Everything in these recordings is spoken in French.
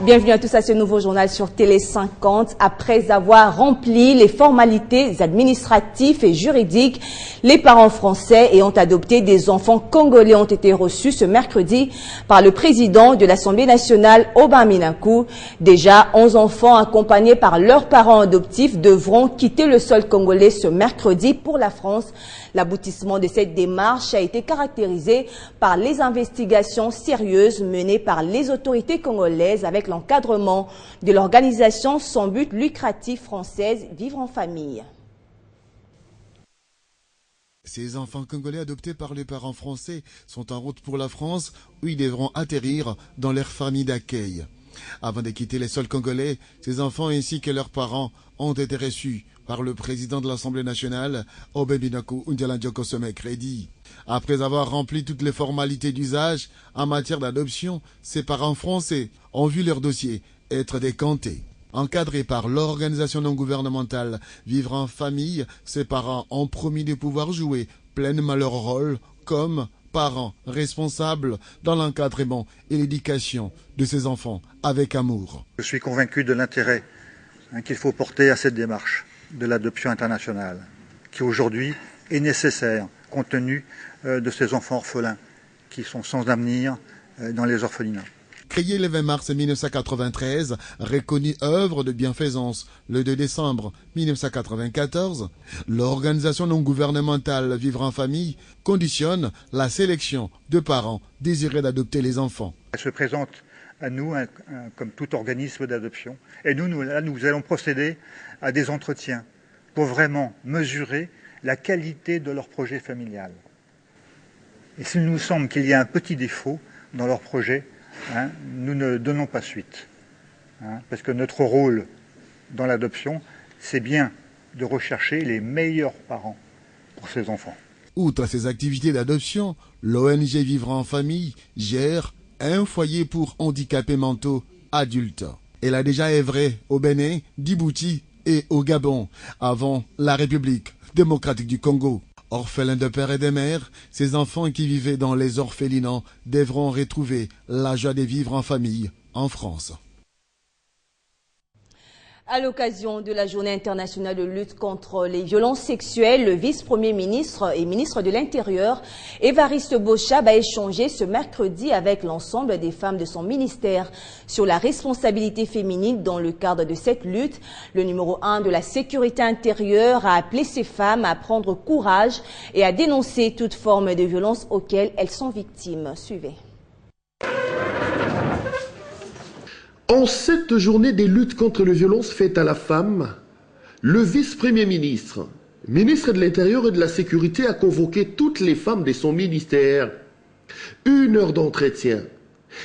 Bienvenue à tous à ce nouveau journal sur Télé 50. Après avoir rempli les formalités administratives et juridiques, les parents français ayant adopté des enfants congolais ont été reçus ce mercredi par le président de l'Assemblée nationale, Aubin Minakou. Déjà, 11 enfants accompagnés par leurs parents adoptifs devront quitter le sol congolais ce mercredi pour la France. L'aboutissement de cette démarche a été caractérisé par les investigations sérieuses menées par les autorités congolaises avec l'encadrement de l'organisation sans but lucratif française Vivre en famille. Ces enfants congolais adoptés par les parents français sont en route pour la France où ils devront atterrir dans leur famille d'accueil. Avant de quitter les sols congolais, ces enfants ainsi que leurs parents ont été reçus par le président de l'Assemblée nationale, Aubin Minakou Ndialandjoko ce mercredi. Après avoir rempli toutes les formalités d'usage en matière d'adoption, ces parents français ont vu leur dossier être décanté. Encadrés par l'organisation non gouvernementale Vivre en famille, ces parents ont promis de pouvoir jouer pleinement leur rôle comme parents responsables dans l'encadrement et l'éducation de ces enfants avec amour. Je suis convaincu de l'intérêt qu'il faut porter à cette démarche de l'adoption internationale, qui aujourd'hui est nécessaire compte tenu de ces enfants orphelins qui sont sans avenir dans les orphelinats. Créée le 20 mars 1993, reconnue œuvre de bienfaisance le 2 décembre 1994, l'organisation non gouvernementale Vivre en famille conditionne la sélection de parents désirés d'adopter les enfants. Elle se présente à nous comme tout organisme d'adoption et nous allons procéder à des entretiens pour vraiment mesurer la qualité de leur projet familial. Et s'il nous semble qu'il y a un petit défaut dans leur projet, nous ne donnons pas suite. Parce que notre rôle dans l'adoption, c'est bien de rechercher les meilleurs parents pour ces enfants. Outre ces activités d'adoption, l'ONG Vivre en famille gère un foyer pour handicapés mentaux adultes. Elle a déjà œuvré au Bénin, Djibouti et au Gabon, avant la République démocratique du Congo. Orphelins de père et de mère, ces enfants qui vivaient dans les orphelinats devront retrouver la joie de vivre en famille en France. À l'occasion de la Journée internationale de lutte contre les violences sexuelles, le vice-premier ministre et ministre de l'Intérieur, Évariste Boshab, a échangé ce mercredi avec l'ensemble des femmes de son ministère sur la responsabilité féminine dans le cadre de cette lutte. Le numéro 1 de la sécurité intérieure a appelé ces femmes à prendre courage et à dénoncer toute forme de violence auxquelles elles sont victimes. Suivez. En cette journée des luttes contre les violences faites à la femme, le vice-premier ministre, ministre de l'Intérieur et de la Sécurité a convoqué toutes les femmes de son ministère. 1 heure d'entretien.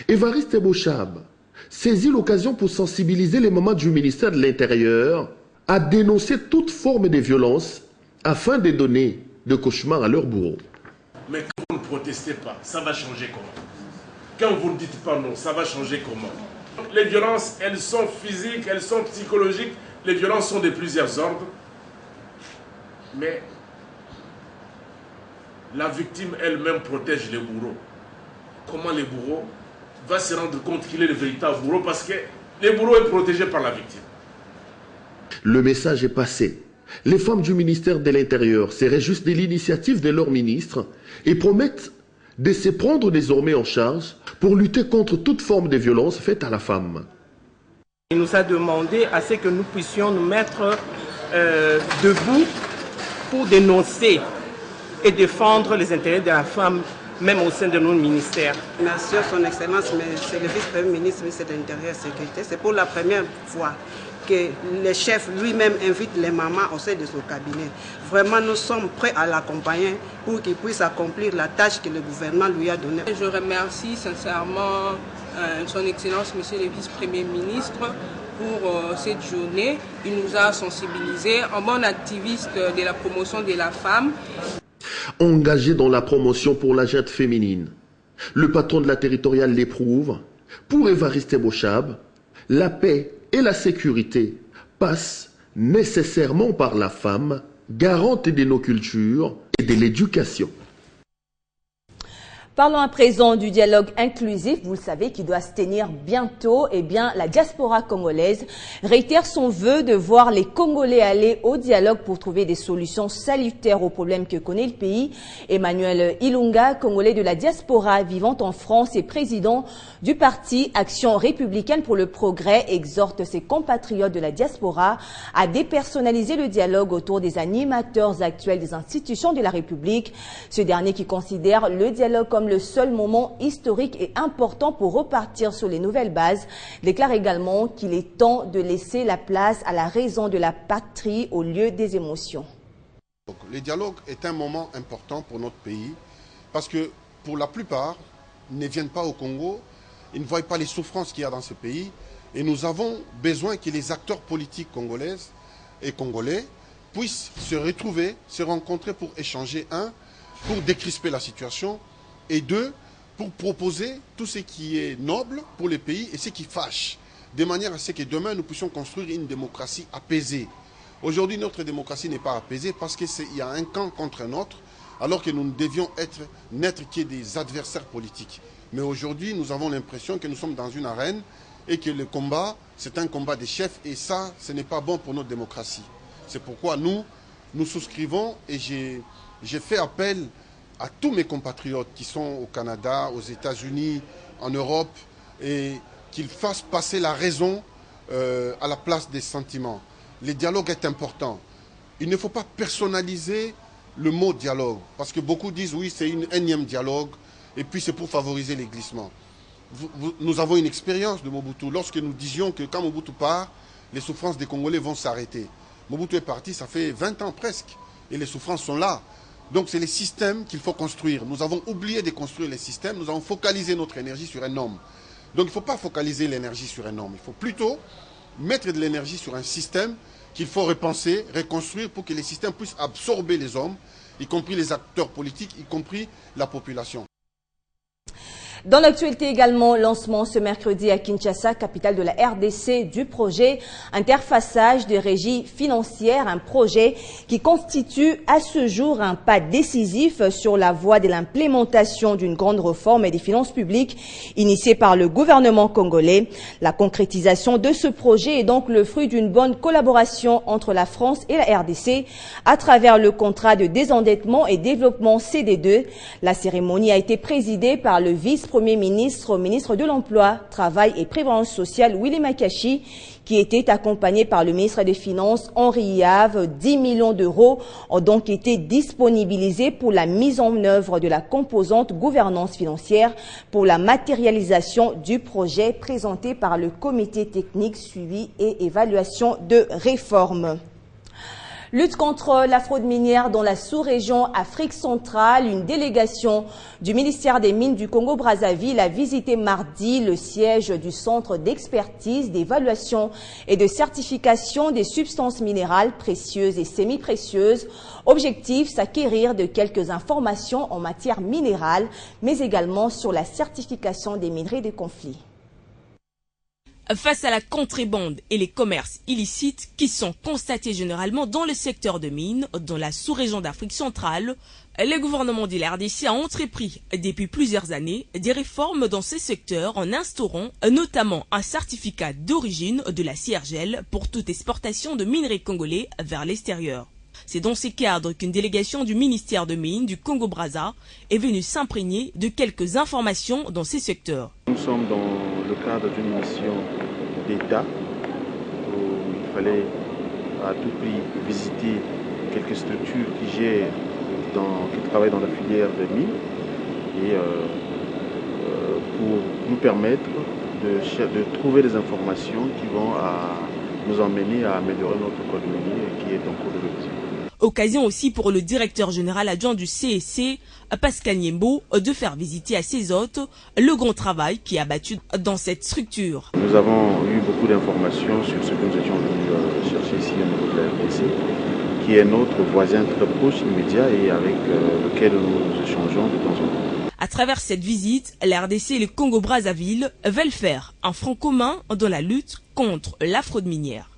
Évariste Boshab saisit l'occasion pour sensibiliser les mamans du ministère de l'Intérieur à dénoncer toute forme de violence afin de donner de cauchemars à leurs bourreaux. Mais quand vous ne protestez pas, ça va changer comment? Quand vous ne dites pas non, ça va changer comment? Les violences, elles sont physiques, elles sont psychologiques. Les violences sont de plusieurs ordres. Mais la victime elle-même protège les bourreaux. Comment les bourreaux vont se rendre compte qu'il est le véritable bourreau? Parce que le bourreau est protégé par la victime. Le message est passé. Les femmes du ministère de l'Intérieur se réjouissent de l'initiative de leur ministre et promettent de se prendre désormais en charge pour lutter contre toute forme de violence faite à la femme. Il nous a demandé à ce que nous puissions nous mettre debout pour dénoncer et défendre les intérêts de la femme, même au sein de nos ministères. Merci à son Excellence, mais c'est le vice-premier ministre, ministre de l'Intérieur et de la Sécurité. C'est pour la première fois que le chef lui-même invite les mamans au sein de son cabinet. Vraiment, nous sommes prêts à l'accompagner pour qu'il puisse accomplir la tâche que le gouvernement lui a donnée. Je remercie sincèrement son Excellence, Monsieur le Vice-Premier ministre, pour cette journée. Il nous a sensibilisés en bon activiste de la promotion de la femme. Engagé dans la promotion pour la gente féminine, le patron de la territoriale l'éprouve. Pour Évariste Boshab, la paix et la sécurité passent nécessairement par la femme, garante de nos cultures et de l'éducation. Parlons à présent du dialogue inclusif, vous le savez, qui doit se tenir bientôt. Eh bien, la diaspora congolaise réitère son vœu de voir les Congolais aller au dialogue pour trouver des solutions salutaires aux problèmes que connaît le pays. Emmanuel Ilunga, Congolais de la diaspora vivant en France et président du parti Action républicaine pour le progrès, exhorte ses compatriotes de la diaspora à dépersonnaliser le dialogue autour des animateurs actuels des institutions de la République. Ce dernier qui considère le dialogue comme le seul moment historique et important pour repartir sur les nouvelles bases, déclare également qu'il est temps de laisser la place à la raison de la patrie au lieu des émotions. Le dialogue est un moment important pour notre pays parce que pour la plupart ne viennent pas au Congo, ils ne voient pas les souffrances qu'il y a dans ce pays et nous avons besoin que les acteurs politiques congolaises et congolais puissent se retrouver, se rencontrer pour échanger, pour décrisper la situation, et deux, pour proposer tout ce qui est noble pour les pays et ce qui fâche, de manière à ce que demain nous puissions construire une démocratie apaisée. Aujourd'hui, notre démocratie n'est pas apaisée parce qu'il y a un camp contre un autre, alors que nous ne devions n'être que des adversaires politiques. Mais aujourd'hui, nous avons l'impression que nous sommes dans une arène et que le combat, c'est un combat des chefs, et ça, ce n'est pas bon pour notre démocratie. C'est pourquoi nous souscrivons, et j'ai fait appel à tous mes compatriotes qui sont au Canada, aux États-Unis, en Europe, et qu'ils fassent passer la raison à la place des sentiments. Le dialogue est important. Il ne faut pas personnaliser le mot dialogue, parce que beaucoup disent oui, c'est une énième dialogue, et puis c'est pour favoriser les glissements. Nous avons une expérience de Mobutu, lorsque nous disions que quand Mobutu part, les souffrances des Congolais vont s'arrêter. Mobutu est parti, ça fait 20 ans presque, et les souffrances sont là. Donc c'est les systèmes qu'il faut construire. Nous avons oublié de construire les systèmes, nous avons focalisé notre énergie sur un homme. Donc il ne faut pas focaliser l'énergie sur un homme, il faut plutôt mettre de l'énergie sur un système qu'il faut repenser, reconstruire pour que les systèmes puissent absorber les hommes, y compris les acteurs politiques, y compris la population. Dans l'actualité également, lancement ce mercredi à Kinshasa, capitale de la RDC, du projet Interfaçage des régies financières, un projet qui constitue à ce jour un pas décisif sur la voie de l'implémentation d'une grande réforme des finances publiques initiée par le gouvernement congolais. La concrétisation de ce projet est donc le fruit d'une bonne collaboration entre la France et la RDC à travers le contrat de désendettement et développement CD2. La cérémonie a été présidée par le vice-premier ministre, ministre de l'Emploi, Travail et Prévoyance sociale, Willy Makachi, qui était accompagné par le ministre des Finances, Henri Yave. 10 millions d'euros ont donc été disponibilisés pour la mise en œuvre de la composante gouvernance financière pour la matérialisation du projet présenté par le comité technique suivi et évaluation de réforme. Lutte contre la fraude minière dans la sous-région Afrique centrale. Une délégation du ministère des Mines du Congo-Brazzaville a visité mardi le siège du Centre d'expertise, d'évaluation et de certification des substances minérales précieuses et semi-précieuses. Objectif, s'acquérir de quelques informations en matière minérale, mais également sur la certification des minerais de conflit. Face à la contrebande et les commerces illicites qui sont constatés généralement dans le secteur de mines, dans la sous-région d'Afrique centrale, le gouvernement de la RDC a entrepris depuis plusieurs années des réformes dans ces secteurs en instaurant notamment un certificat d'origine de la CIRGEL pour toute exportation de minerais congolais vers l'extérieur. C'est dans ces cadres qu'une délégation du ministère de Mines du Congo-Brazza est venue s'imprégner de quelques informations dans ces secteurs. Nous sommes dans le cadre d'une mission d'État où il fallait à tout prix visiter quelques structures qui travaillent dans la filière de mines et pour nous permettre de trouver des informations qui vont nous emmener à améliorer notre code minier qui est en cours de révision. Occasion aussi pour le directeur général adjoint du CSC, Pascal Niembo, de faire visiter à ses hôtes le grand travail qui est abattu dans cette structure. Nous avons eu beaucoup d'informations sur ce que nous étions venus chercher ici au niveau de la RDC, qui est notre voisin très proche, immédiat et avec lequel nous échangeons de temps en temps. À travers cette visite, la RDC et le Congo-Brazzaville veulent faire un front commun dans la lutte contre la fraude minière.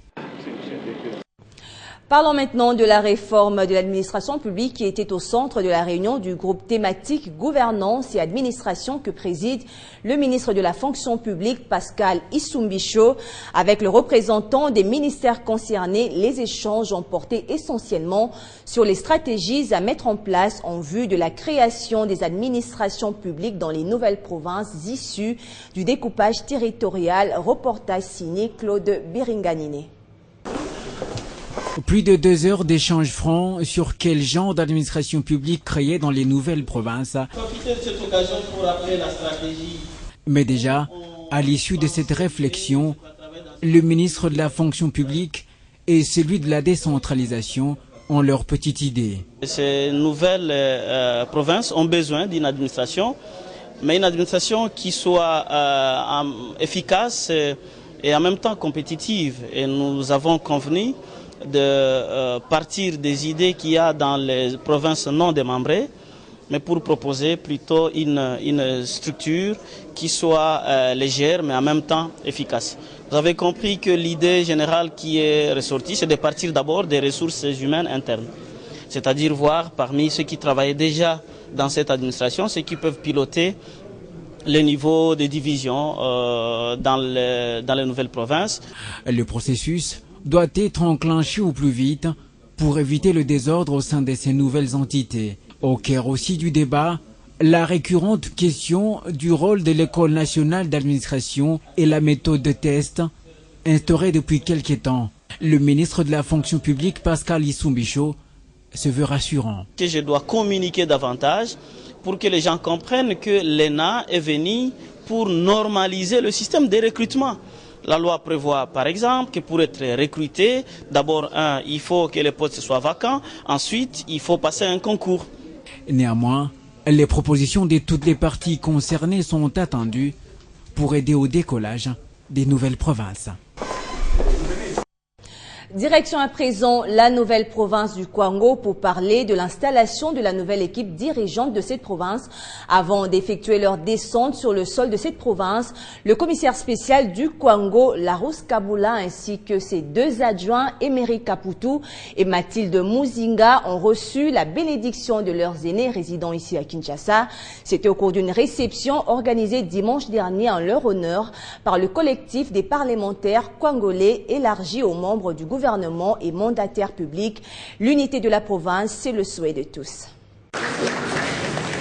Parlons maintenant de la réforme de l'administration publique qui était au centre de la réunion du groupe thématique gouvernance et administration que préside le ministre de la fonction publique Pascal Issumbicho. Avec le représentant des ministères concernés, les échanges ont porté essentiellement sur les stratégies à mettre en place en vue de la création des administrations publiques dans les nouvelles provinces issues du découpage territorial. Reportage signé Claude Biringanine. Plus de 2 heures d'échanges francs sur quel genre d'administration publique créée dans les nouvelles provinces. Profitez de cette occasion pour rappeler la stratégie. Mais déjà, à l'issue de cette réflexion, le ministre de la fonction publique et celui de la décentralisation ont leur petite idée. Ces nouvelles provinces ont besoin d'une administration, mais une administration qui soit efficace et en même temps compétitive. Et nous avons convenu de partir des idées qu'il y a dans les provinces non démembrées, mais pour proposer plutôt une structure qui soit légère mais en même temps efficace. Vous avez compris que l'idée générale qui est ressortie, c'est de partir d'abord des ressources humaines internes. C'est-à-dire voir parmi ceux qui travaillaient déjà dans cette administration, ceux qui peuvent piloter le niveau de division dans les nouvelles provinces. Le processus doit être enclenché au plus vite pour éviter le désordre au sein de ces nouvelles entités. Au cœur aussi du débat, la récurrente question du rôle de l'École nationale d'administration et la méthode de test instaurée depuis quelque temps. Le ministre de la fonction publique, Pascal Issumbicho, se veut rassurant. Je dois communiquer davantage pour que les gens comprennent que l'ENA est venu pour normaliser le système de recrutement. La loi prévoit par exemple que pour être recruté, d'abord il faut que les postes soient vacants, ensuite il faut passer un concours. Néanmoins, les propositions de toutes les parties concernées sont attendues pour aider au décollage des nouvelles provinces. Direction à présent la nouvelle province du Kwango pour parler de l'installation de la nouvelle équipe dirigeante de cette province. Avant d'effectuer leur descente sur le sol de cette province, le commissaire spécial du Kwango, Larousse Kaboula, ainsi que ses 2 adjoints, Emery Kaputu et Mathilde Mouzinga, ont reçu la bénédiction de leurs aînés résidant ici à Kinshasa. C'était au cours d'une réception organisée dimanche dernier en leur honneur par le collectif des parlementaires kwangolais élargi aux membres du gouvernement et mandataires publics. L'unité de la province, c'est le souhait de tous.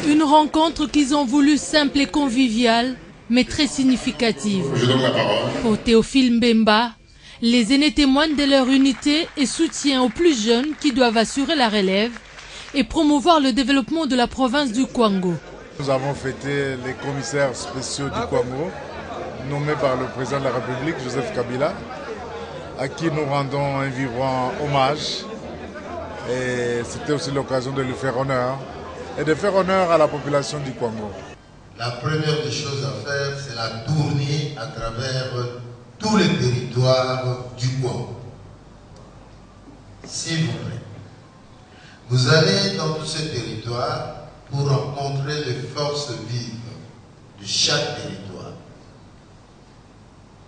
Une rencontre qu'ils ont voulu simple et conviviale, mais très significative. Je donne la parole. Pour Théophile Mbemba, les aînés témoignent de leur unité et soutien aux plus jeunes qui doivent assurer la relève et promouvoir le développement de la province du Kwango. Nous avons fêté les commissaires spéciaux du Kwango, nommés par le président de la République, Joseph Kabila, à qui nous rendons un vibrant hommage. Et c'était aussi l'occasion de lui faire honneur et de faire honneur à la population du Kwango. La première des choses à faire, c'est la tournée à travers tous les territoires du Kwango. S'il vous plaît, vous allez dans tous ces territoires pour rencontrer les forces vives de chaque territoire,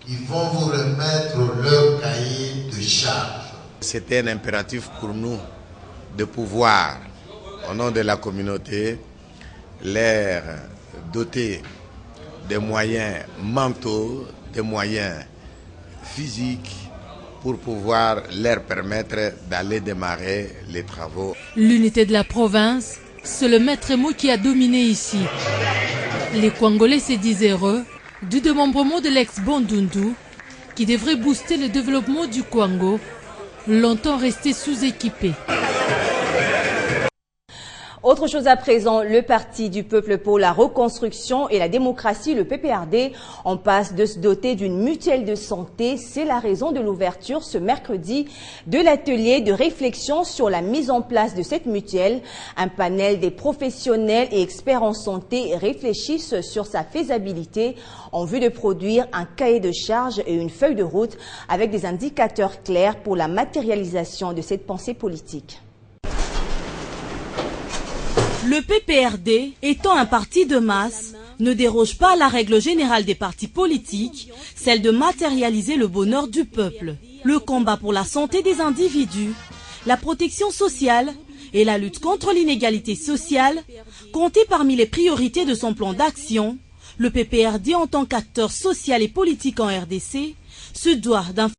qui vont vous remettre leur cahier de charge. C'était un impératif pour nous de pouvoir, au nom de la communauté, les doter des moyens mentaux, des moyens physiques, pour pouvoir leur permettre d'aller démarrer les travaux. L'unité de la province, c'est le maître mot qui a dominé ici. Les Kwangolais se disent heureux du démembrement de l'ex-Bandundu qui devrait booster le développement du Kwango, longtemps resté sous-équipé. Autre chose à présent, le Parti du peuple pour la reconstruction et la démocratie, le PPRD, en passe de se doter d'une mutuelle de santé. C'est la raison de l'ouverture ce mercredi de l'atelier de réflexion sur la mise en place de cette mutuelle. Un panel des professionnels et experts en santé réfléchissent sur sa faisabilité en vue de produire un cahier de charges et une feuille de route avec des indicateurs clairs pour la matérialisation de cette pensée politique. Le PPRD, étant un parti de masse, ne déroge pas à la règle générale des partis politiques, celle de matérialiser le bonheur du peuple. Le combat pour la santé des individus la protection sociale et la lutte contre l'inégalité sociale, comptées parmi les priorités de son plan d'action, le PPRD en tant qu'acteur social et politique en RDC se doit d'un